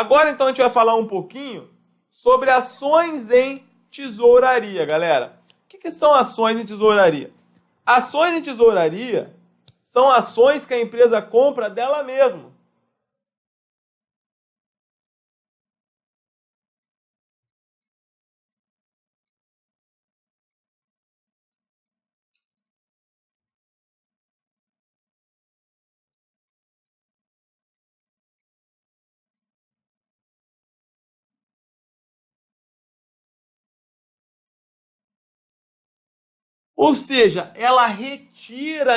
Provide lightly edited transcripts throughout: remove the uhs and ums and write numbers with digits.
Agora, então, a gente vai falar um pouquinho sobre ações em tesouraria, galera. O que são ações em tesouraria? Ações em tesouraria são ações que a empresa compra dela mesma. Ou seja, ela retira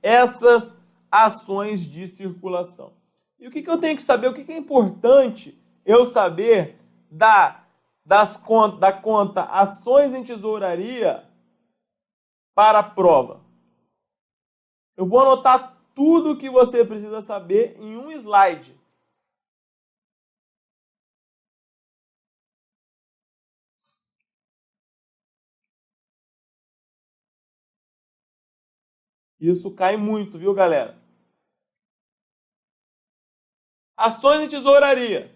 essas ações de circulação. E o que eu tenho que saber? O que é importante eu saber da conta ações em tesouraria para a prova? Eu vou anotar tudo o que você precisa saber em um slide. Isso cai muito, viu, galera? Ações de tesouraria.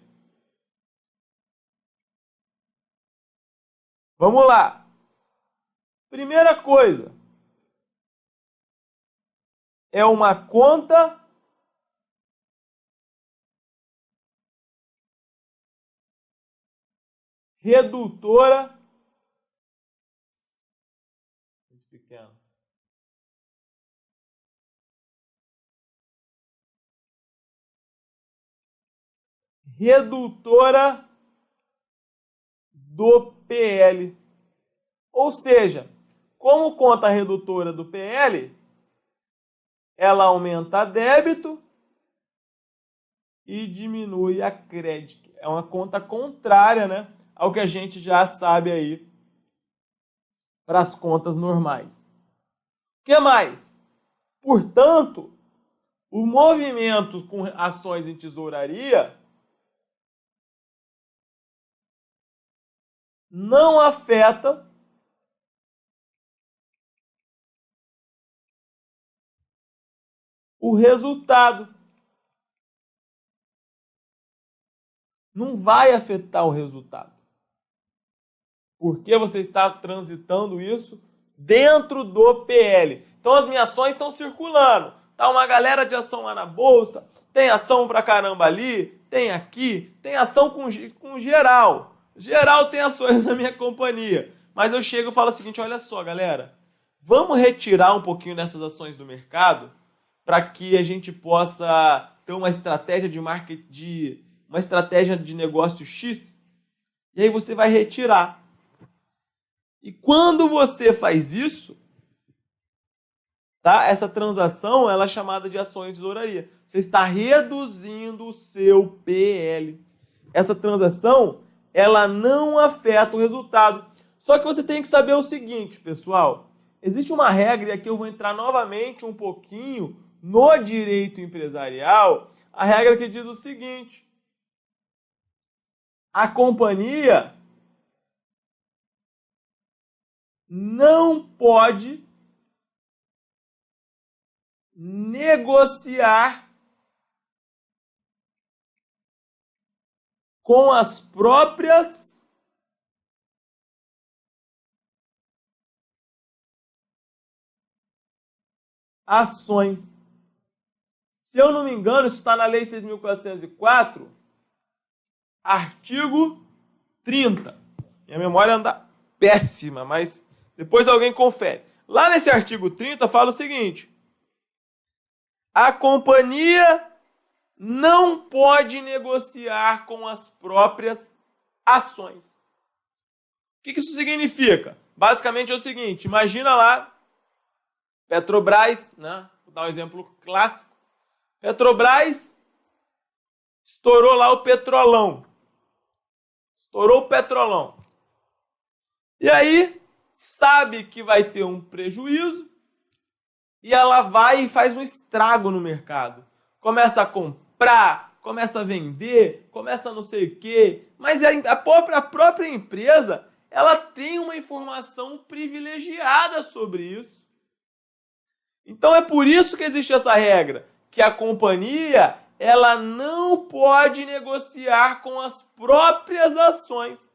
Vamos lá. Primeira coisa. É uma conta redutora. Muito pequeno. Redutora do PL. Ou seja, como conta redutora do PL, ela aumenta débito e diminui a crédito. É uma conta contrária, né, ao que a gente já sabe aí para as contas normais. O que mais? Portanto, o movimento com ações em tesouraria não afeta o resultado. Não vai afetar o resultado. Porque você está transitando isso dentro do PL. Então as minhas ações estão circulando. Tá uma galera de ação lá na bolsa, tem ação pra caramba ali, tem aqui, tem ação com geral. Geral tem ações na minha companhia. Mas eu chego e falo o seguinte, olha só, galera, vamos retirar um pouquinho dessas ações do mercado para que a gente possa ter uma estratégia de marketing, uma estratégia de negócio X, e aí você vai retirar. E quando você faz isso, tá? Essa transação ela é chamada de ações de tesouraria. Você está reduzindo o seu PL. Essa transação ela não afeta o resultado. Só que você tem que saber o seguinte, pessoal. Existe uma regra, e aqui eu vou entrar novamente um pouquinho no direito empresarial, a regra que diz o seguinte: a companhia não pode negociar com as próprias ações. Se eu não me engano, isso está na Lei 6.404, artigo 30. Minha memória anda péssima, mas depois alguém confere. Lá nesse artigo 30 fala o seguinte: a companhia não pode negociar com as próprias ações. O que isso significa? Basicamente é o seguinte, imagina lá, Petrobras, né? Vou dar um exemplo clássico. Petrobras estourou lá o petrolão. Estourou o petrolão. E aí, sabe que vai ter um prejuízo e ela vai e faz um estrago no mercado. Começa a comprar, começa a vender, começa a não sei o quê. Mas a própria empresa, ela tem uma informação privilegiada sobre isso. Então é por isso que existe essa regra, que a companhia, ela não pode negociar com as próprias ações.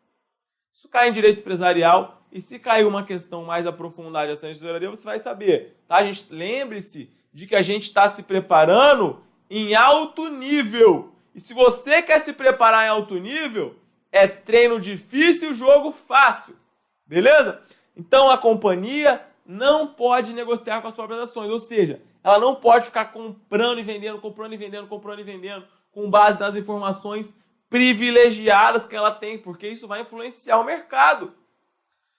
Isso cai em direito empresarial, e se cair uma questão mais aprofundada de ação de tesouraria, você vai saber. Tá? Lembre-se de que a gente está se preparando em alto nível. E se você quer se preparar em alto nível, é treino difícil, jogo fácil. Beleza? Então a companhia não pode negociar com as próprias ações, ou seja, ela não pode ficar comprando e vendendo, com base nas informações privilegiadas que ela tem, porque isso vai influenciar o mercado.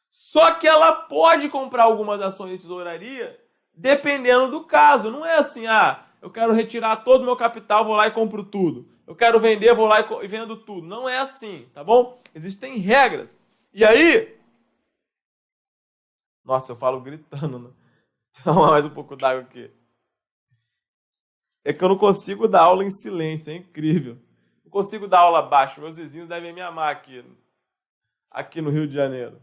Só que ela pode comprar algumas ações de tesouraria dependendo do caso. Não é assim, eu quero retirar todo o meu capital, vou lá e compro tudo. Eu quero vender, vou lá e vendo tudo. Não é assim, tá bom? Existem regras. E aí... Nossa, eu falo gritando, né? Vou tomar mais um pouco d'água aqui. É que eu não consigo dar aula em silêncio, é incrível. Não consigo dar aula baixo. Meus vizinhos devem me amar aqui no Rio de Janeiro.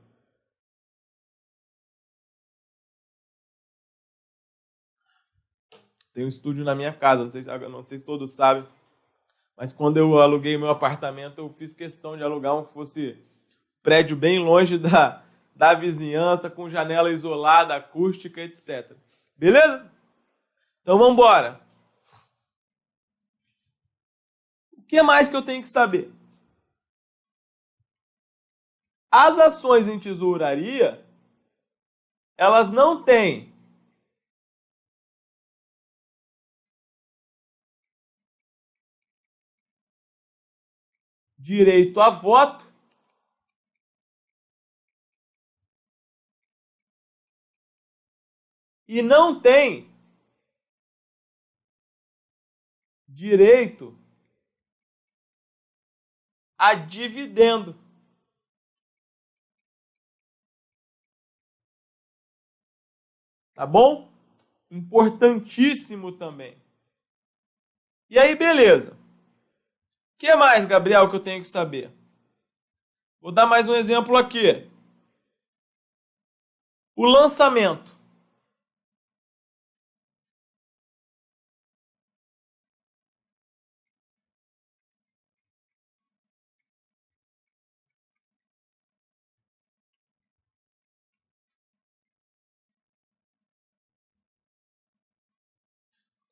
Tem um estúdio na minha casa, não sei se todos sabem, mas quando eu aluguei meu apartamento, eu fiz questão de alugar um que fosse prédio bem longe da vizinhança, com janela isolada, acústica, etc. Beleza? Então vamos embora. O que mais que eu tenho que saber? As ações em tesouraria, elas não têm direito a voto e não tem direito a dividendo. Tá bom? Importantíssimo também. E aí, beleza. O que mais, Gabriel, que eu tenho que saber? Vou dar mais um exemplo aqui. O lançamento.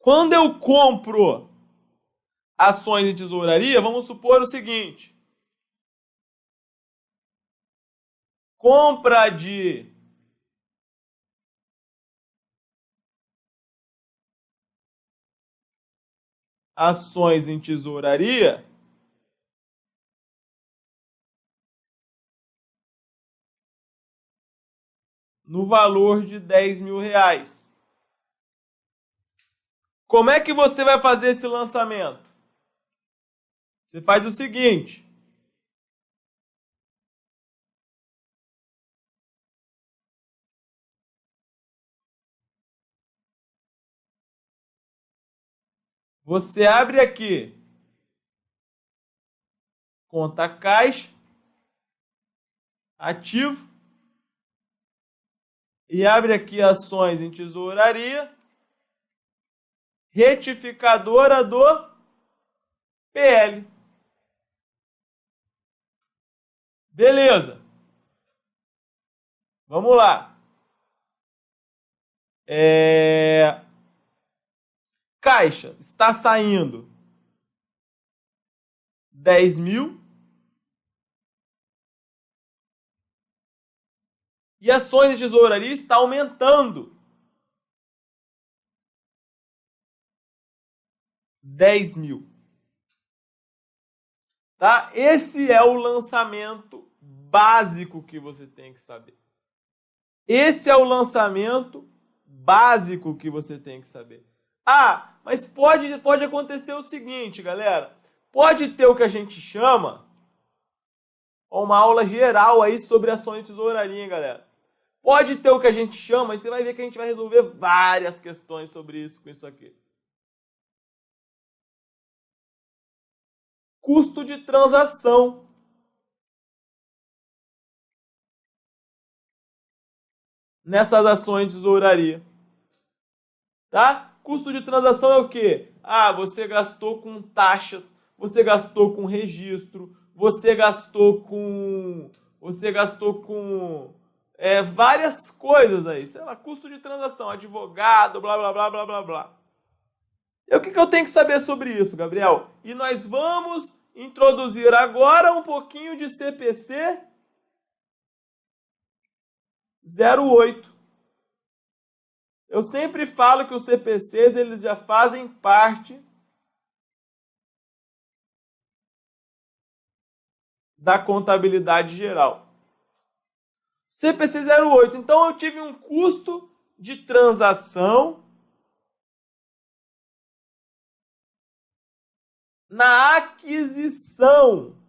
Quando eu compro ações de tesouraria, vamos supor o seguinte. Compra de ações em tesouraria no valor de R$10.000. Como é que você vai fazer esse lançamento? Você faz o seguinte. Você abre aqui conta caixa, ativo, e abre aqui ações em tesouraria, retificadora do PL. Beleza. Vamos lá. Caixa está saindo 10.000. E ações de tesouraria está aumentando 10.000. Tá? Esse é o lançamento básico que você tem que saber. Esse é o lançamento básico que você tem que saber. Mas pode acontecer o seguinte, galera. Pode ter o que a gente chama uma aula geral aí sobre ações de tesouraria, hein, galera. Pode ter o que a gente chama, e você vai ver que a gente vai resolver várias questões sobre isso com isso aqui. Custo de transação. Nessas ações de tesouraria. Tá? Custo de transação é o quê? Ah, você gastou com taxas, você gastou com registro, você gastou com várias coisas aí, sei lá, custo de transação, advogado, blá, blá, blá, blá, blá, blá. E o que eu tenho que saber sobre isso, Gabriel? E nós vamos introduzir agora um pouquinho de CPC 08. Eu sempre falo que os CPCs eles já fazem parte da contabilidade geral. CPC 08. Então eu tive um custo de transação na aquisição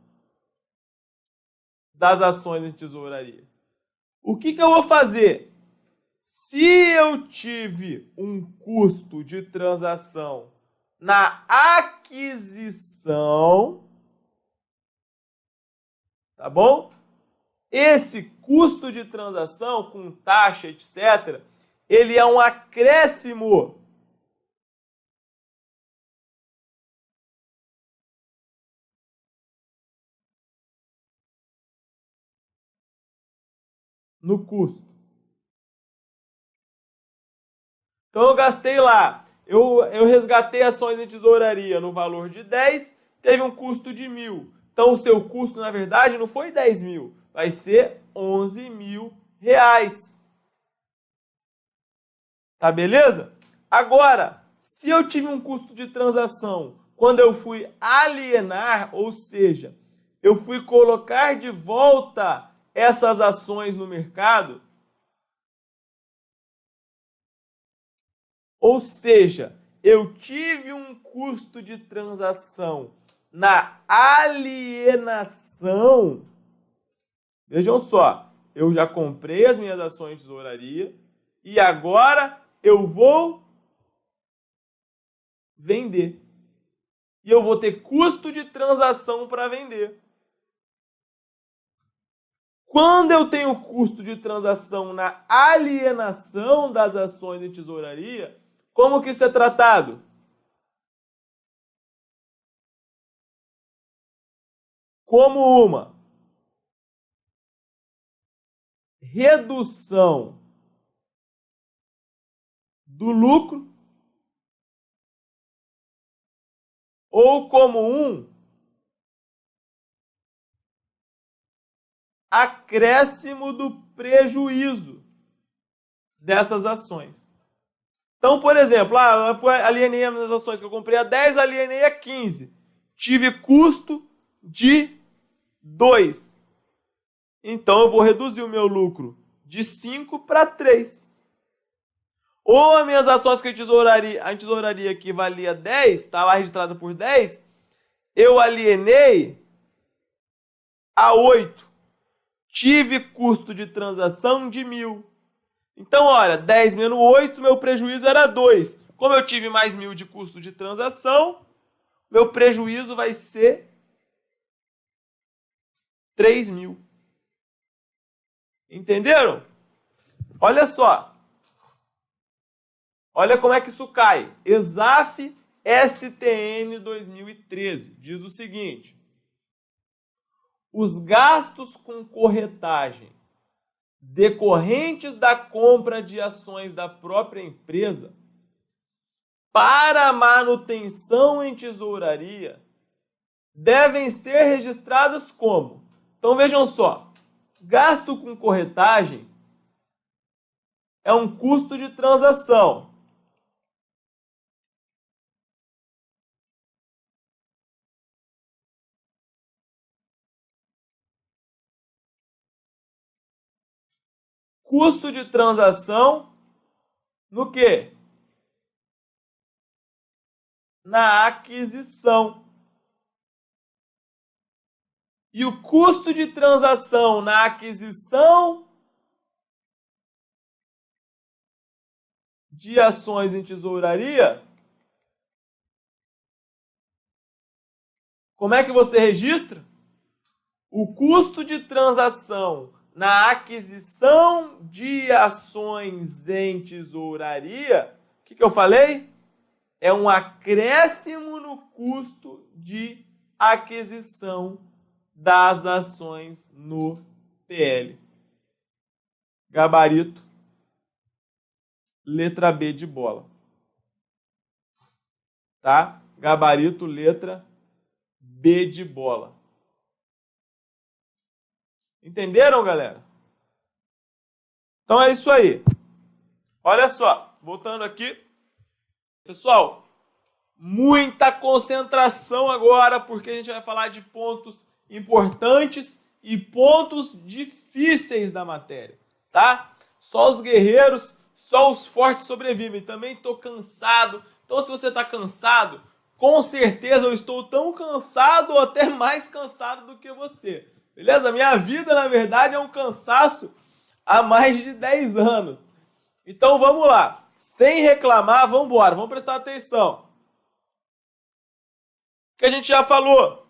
das ações em tesouraria. O que eu vou fazer? Se eu tive um custo de transação na aquisição, tá bom? Esse custo de transação com taxa, etc., ele é um acréscimo no custo. Então eu gastei lá, eu resgatei ações em tesouraria no valor de 10, teve um custo de 1.000. Então o seu custo, na verdade, não foi 10 mil, vai ser 11 mil reais. Tá beleza? Agora, se eu tive um custo de transação quando eu fui alienar, ou seja, eu fui colocar de volta essas ações no mercado, ou seja, eu tive um custo de transação na alienação. Vejam só, eu já comprei as minhas ações de tesouraria e agora eu vou vender. E eu vou ter custo de transação para vender. Quando eu tenho custo de transação na alienação das ações em tesouraria, como que isso é tratado? Como uma redução do lucro ou como um acréscimo do prejuízo dessas ações. Então, por exemplo, eu alienei as minhas ações que eu comprei a 10, alienei a 15. Tive custo de 2. Então, eu vou reduzir o meu lucro de 5 para 3. Ou as minhas ações que a tesouraria que valia 10, estava registrada por 10, eu alienei a 8. Tive custo de transação de 1.000. Então, olha, 10 menos 8, meu prejuízo era 2. Como eu tive mais 1.000 de custo de transação, meu prejuízo vai ser 3.000. Entenderam? Olha só. Olha como é que isso cai. ESAF STN 2013 diz o seguinte: os gastos com corretagem decorrentes da compra de ações da própria empresa para manutenção em tesouraria devem ser registrados como? Então vejam só, gasto com corretagem é um custo de transação. Custo de transação no quê? Na aquisição. E o custo de transação na aquisição de ações em tesouraria, como é que você registra? O custo de transação na aquisição de ações em tesouraria, o que eu falei? é um acréscimo no custo de aquisição das ações no PL. Gabarito, letra B de bola. Tá? Gabarito, letra B de bola. Entenderam, galera? Então é isso aí. Olha só, voltando aqui. Pessoal, muita concentração agora, porque a gente vai falar de pontos importantes e pontos difíceis da matéria, tá? Só os guerreiros, só os fortes sobrevivem. Também estou cansado. Então, se você está cansado, com certeza eu estou tão cansado ou até mais cansado do que você. Beleza? Minha vida, na verdade, é um cansaço há mais de 10 anos. Então, vamos lá. Sem reclamar, vamos embora. Vamos prestar atenção. Que a gente já falou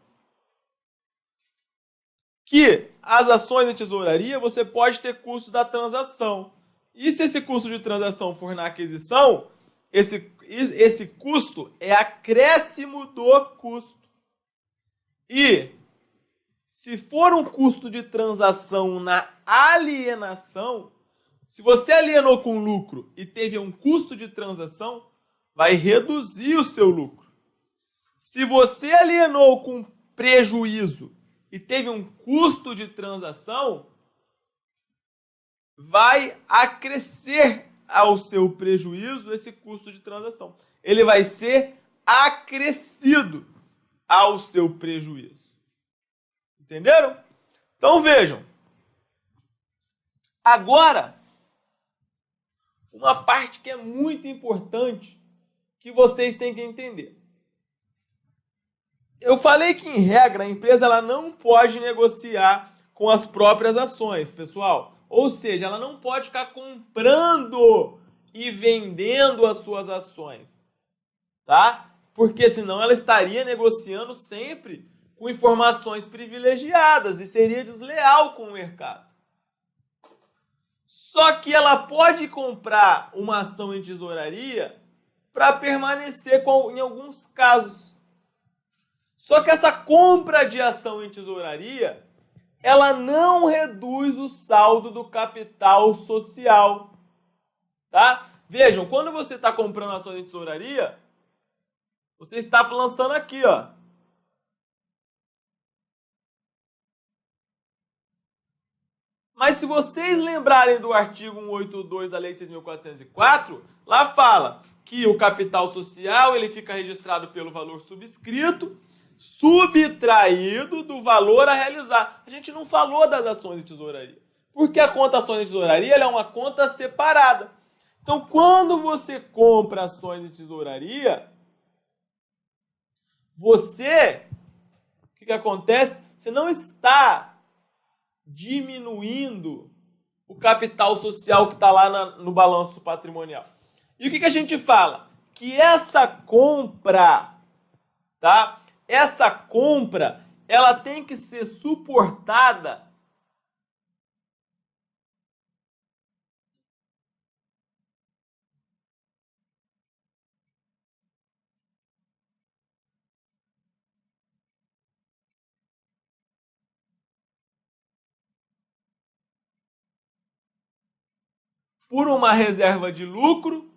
que as ações de tesouraria você pode ter custo da transação. E se esse custo de transação for na aquisição, esse custo é acréscimo do custo. E se for um custo de transação na alienação, se você alienou com lucro e teve um custo de transação, vai reduzir o seu lucro. Se você alienou com prejuízo e teve um custo de transação, vai acrescer ao seu prejuízo esse custo de transação. Ele vai ser acrescido ao seu prejuízo. Entenderam? Então vejam. Agora, uma parte que é muito importante que vocês têm que entender. Eu falei que, em regra, a empresa ela não pode negociar com as próprias ações, pessoal. Ou seja, ela não pode ficar comprando e vendendo as suas ações, tá? Porque senão ela estaria negociando sempre com informações privilegiadas e seria desleal com o mercado. Só que ela pode comprar uma ação em tesouraria para permanecer em alguns casos. Só que essa compra de ação em tesouraria, ela não reduz o saldo do capital social, tá? Vejam, quando você está comprando ações em tesouraria, você está lançando aqui, ó. Mas se vocês lembrarem do artigo 182 da Lei 6.404, lá fala que o capital social ele fica registrado pelo valor subscrito, subtraído do valor a realizar. A gente não falou das ações de tesouraria, porque a conta ações de tesouraria ela é uma conta separada. Então, quando você compra ações de tesouraria, o que acontece? Você não está diminuindo o capital social que está lá no balanço patrimonial. E o que a gente fala? Que essa compra, tá? Essa compra, ela tem que ser suportada por uma reserva de lucro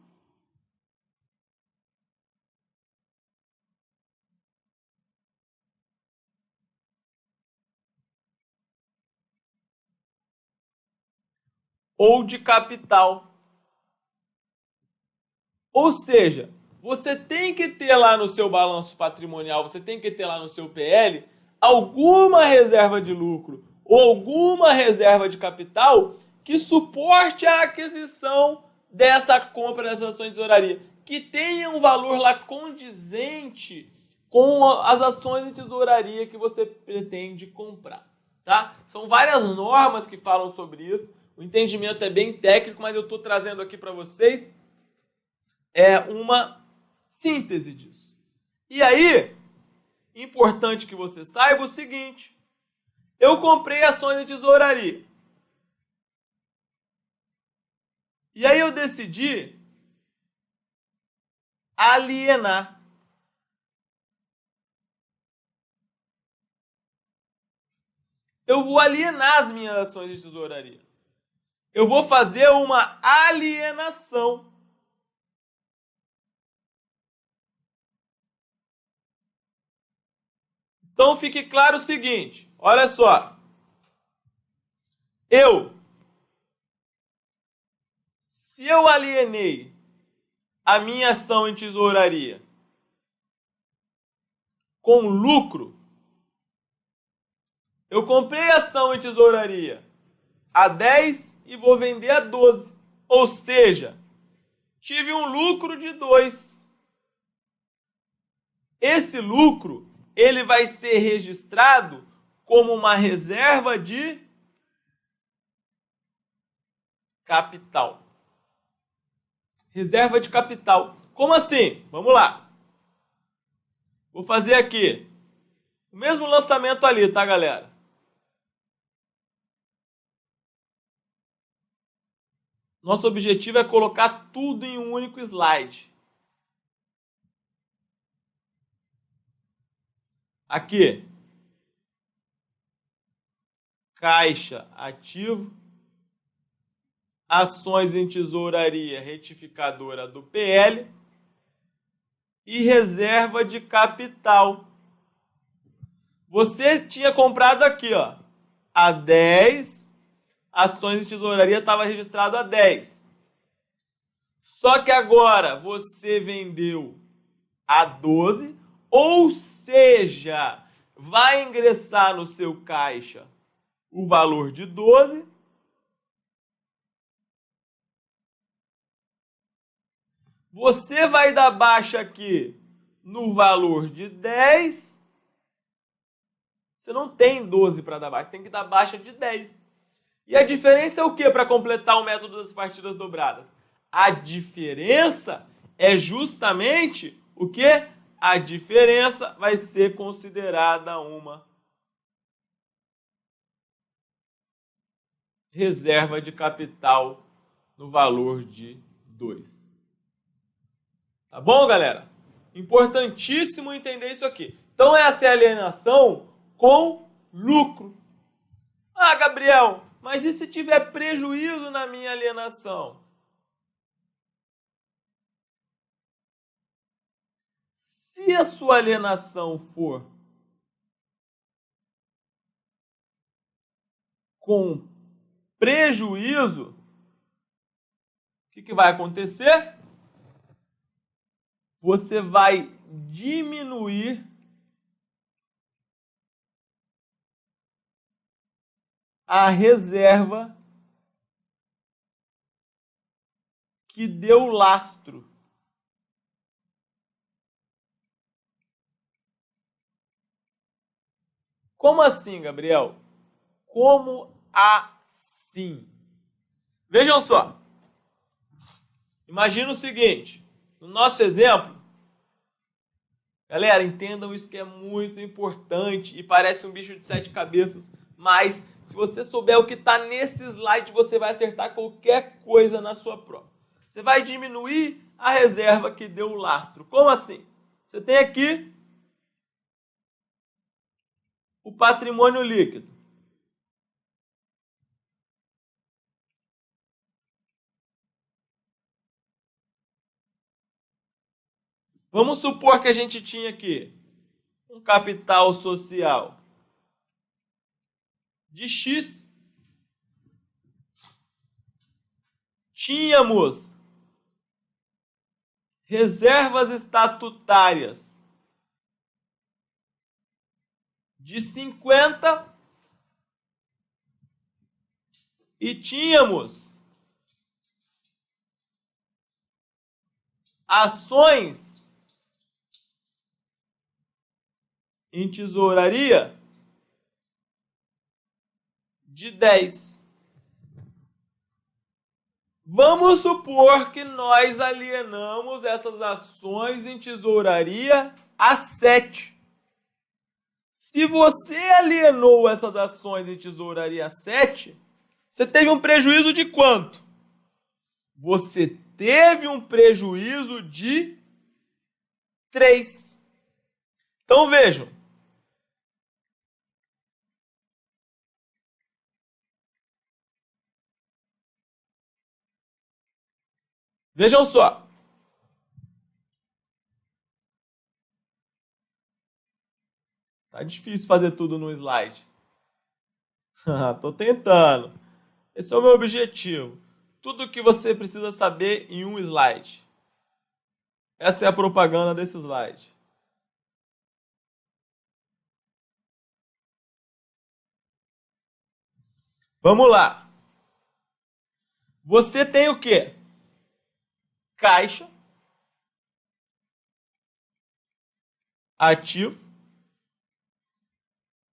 ou de capital. Ou seja, você tem que ter lá no seu balanço patrimonial, você tem que ter lá no seu PL alguma reserva de lucro ou alguma reserva de capital que suporte a aquisição dessa compra dessas ações de tesouraria, que tenha um valor lá condizente com as ações de tesouraria que você pretende comprar, tá? São várias normas que falam sobre isso. O entendimento é bem técnico, mas eu estou trazendo aqui para vocês uma síntese disso. E aí, importante que você saiba o seguinte: eu comprei ações de tesouraria. E aí eu decidi alienar. Eu vou alienar as minhas ações de tesouraria. Eu vou fazer uma alienação. Então fique claro o seguinte, olha só. Se eu alienei a minha ação em tesouraria com lucro, eu comprei ação em tesouraria a 10 e vou vender a 12. Ou seja, tive um lucro de 2. Esse lucro, ele vai ser registrado como uma reserva de capital. Reserva de capital. Como assim? Vamos lá. Vou fazer aqui o mesmo lançamento ali, tá, galera? Nosso objetivo é colocar tudo em um único slide. Aqui. Caixa ativo. Ações em tesouraria retificadora do PL. E reserva de capital. Você tinha comprado aqui, ó, a 10. Ações de tesouraria estava registrado a 10. Só que agora você vendeu a 12, ou seja, vai ingressar no seu caixa o valor de 12. Você vai dar baixa aqui no valor de 10. Você não tem 12 para dar baixa, tem que dar baixa de 10. E a diferença é o que para completar o método das partidas dobradas? A diferença é justamente o que? A diferença vai ser considerada uma reserva de capital no valor de 2. Tá bom, galera? Importantíssimo entender isso aqui. Então, essa é a alienação com lucro. Ah, Gabriel, mas e se tiver prejuízo na minha alienação? Se a sua alienação for com prejuízo, o que vai acontecer? Você vai diminuir a reserva que deu lastro. Como assim, Gabriel? Como assim? Vejam só. Imagina o seguinte. No nosso exemplo, galera, entendam isso que é muito importante e parece um bicho de 7 cabeças, mas se você souber o que está nesse slide, você vai acertar qualquer coisa na sua prova. Você vai diminuir a reserva que deu o lastro. Como assim? Você tem aqui o patrimônio líquido. Vamos supor que a gente tinha aqui um capital social de X. Tínhamos reservas estatutárias de 50 e tínhamos ações em tesouraria de 10. Vamos supor que nós alienamos essas ações em tesouraria a 7. Se você alienou essas ações em tesouraria a 7, você teve um prejuízo de quanto? Você teve um prejuízo de 3. Então vejam. Vejam só. Tá difícil fazer tudo no slide. Tô tentando. Esse é o meu objetivo. Tudo o que você precisa saber em um slide. Essa é a propaganda desse slide. Vamos lá. Você tem o quê? Caixa, ativo,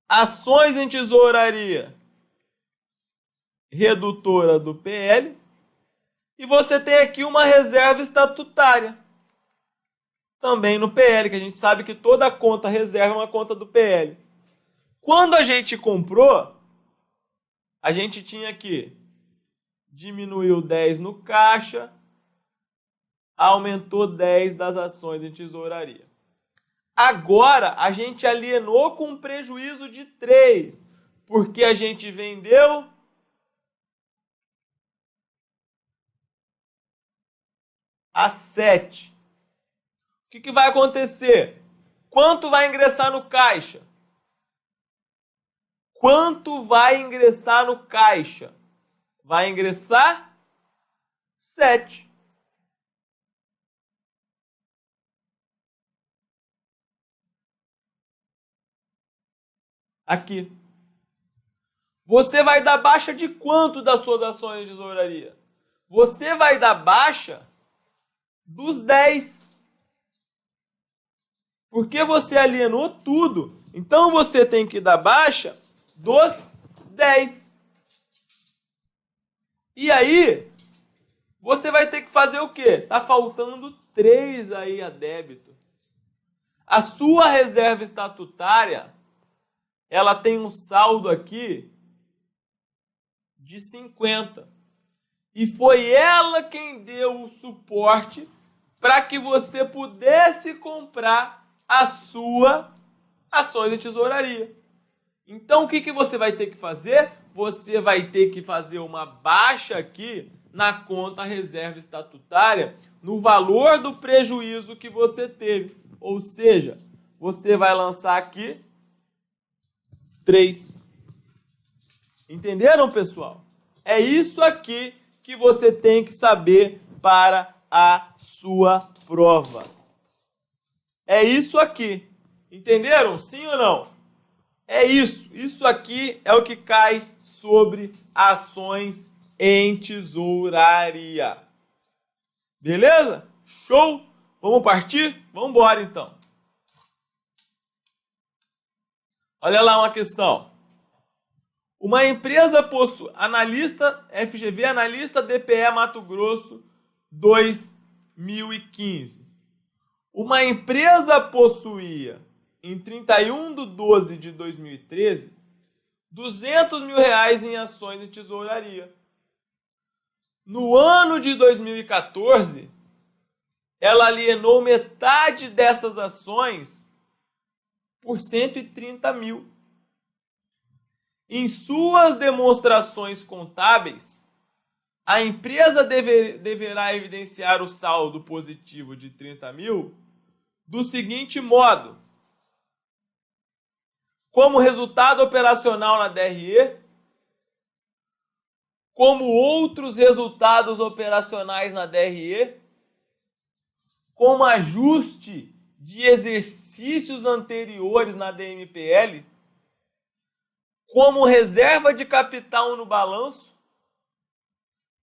ações em tesouraria redutora do PL, e você tem aqui uma reserva estatutária, também no PL, que a gente sabe que toda conta reserva é uma conta do PL. Quando a gente comprou, a gente tinha que diminuiu 10 no caixa, aumentou 10 das ações em tesouraria. Agora, a gente alienou com um prejuízo de 3, porque a gente vendeu a 7. O que vai acontecer? Quanto vai ingressar no caixa? Quanto vai ingressar no caixa? Vai ingressar 7. Aqui. Você vai dar baixa de quanto das suas ações de tesouraria? Você vai dar baixa dos 10. Porque você alienou tudo. Então você tem que dar baixa dos 10. E aí, você vai ter que fazer o quê? Tá faltando 3 aí a débito. A sua reserva estatutária, ela tem um saldo aqui de 50. E foi ela quem deu o suporte para que você pudesse comprar a sua ações de tesouraria. Então, o que você vai ter que fazer? Você vai ter que fazer uma baixa aqui na conta reserva estatutária no valor do prejuízo que você teve. Ou seja, você vai lançar aqui 3. Entenderam, pessoal? É isso aqui que você tem que saber para a sua prova. É isso aqui. Entenderam? Sim ou não? É isso. Isso aqui é o que cai sobre ações em tesouraria. Beleza? Show? Vamos partir? Vamos embora então. Olha lá uma questão. Uma empresa possui analista FGV, analista DPE Mato Grosso 2015. Uma empresa possuía em 31/12 de 2013 R$200 mil em ações de tesouraria. No ano de 2014, ela alienou metade dessas ações por 130 mil. Em suas demonstrações contábeis, a empresa deverá evidenciar o saldo positivo de 30 mil do seguinte modo: como resultado operacional na DRE, como outros resultados operacionais na DRE, como ajuste de exercícios anteriores na DMPL, como reserva de capital no balanço,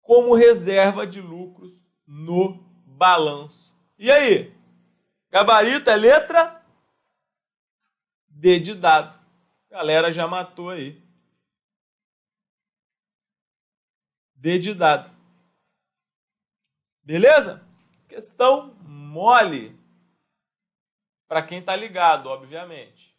como reserva de lucros no balanço. E aí? Gabarito é letra D de dado. Galera já matou aí. D de dado. Beleza? Questão mole. Para quem tá ligado, obviamente.